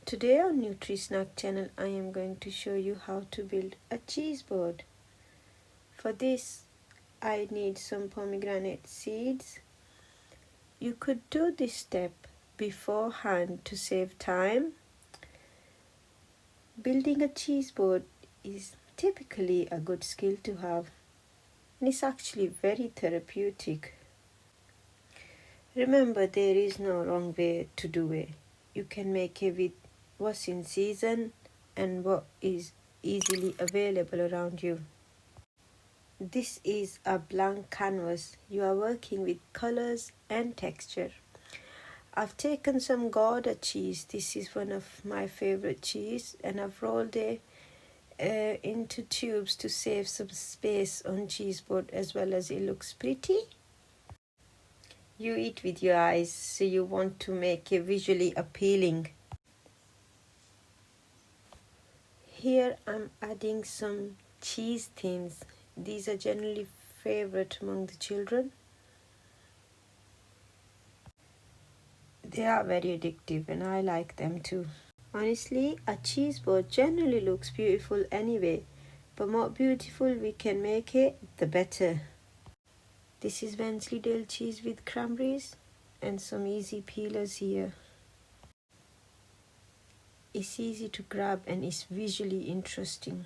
Today on Nutri-Snack channel I am going to show you how to build a cheese board. For this I need some pomegranate seeds. You could do this step beforehand to save time. Building a cheese board is typically a good skill to have, and it's actually very therapeutic. Remember, there is no wrong way to do it. You can make it with what's in season and what is easily available around you. This is a blank canvas. You are working with colors and texture. I've taken some Gouda cheese. This is one of my favorite cheese, and I've rolled it into tubes to save some space on cheese board, as well as it looks pretty. You eat with your eyes, so you want to make it visually appealing. Here I'm adding some cheese thins. These are generally favorite among the children. They are very addictive and I like them too. Honestly, a cheese board generally looks beautiful anyway, but more beautiful we can make it, the better. This is Wensleydale cheese with cranberries and some easy peelers here. It's easy to grab and it's visually interesting.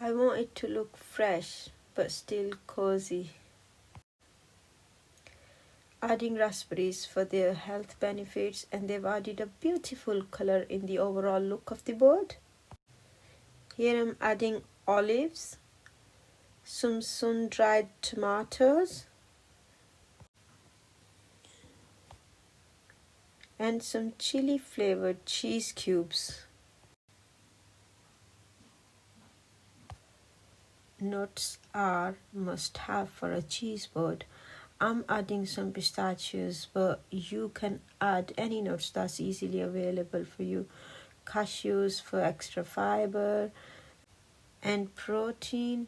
I want it to look fresh but still cozy. Adding raspberries for their health benefits, and they've added a beautiful color in the overall look of the board. Here I'm adding olives, some sun-dried tomatoes, and some chili flavored cheese cubes. Nuts are must have for a cheese board. I'm adding some pistachios, but you can add any nuts that's easily available for you. Cashews for extra fiber and protein.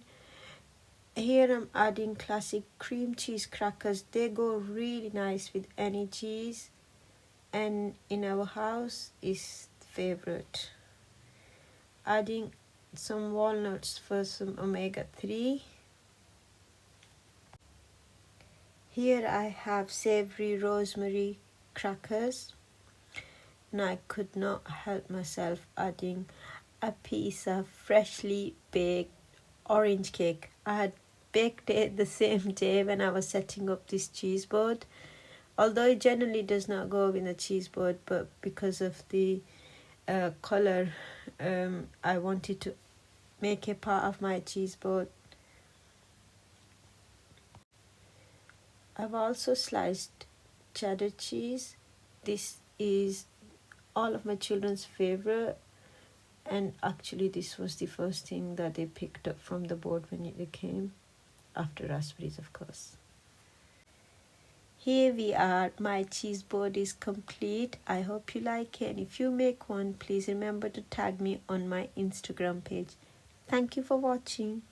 Here I'm adding classic cream cheese crackers. They go really nice with any cheese, and in our house is favorite. Adding some walnuts for some omega-3. Here I have savory rosemary crackers, and I could not help myself adding a piece of freshly baked orange cake. I had baked it the same day when I was setting up this cheese board. Although it generally does not go in a cheese board, but because of the color, I wanted to make it part of my cheese board. I've also sliced cheddar cheese. This is all of my children's favorite, and actually this was the first thing that they picked up from the board when it came, after raspberries of course. Here we are, my cheese board is complete. I hope you like it, and if you make one, please remember to tag me on my Instagram page. Thank you for watching.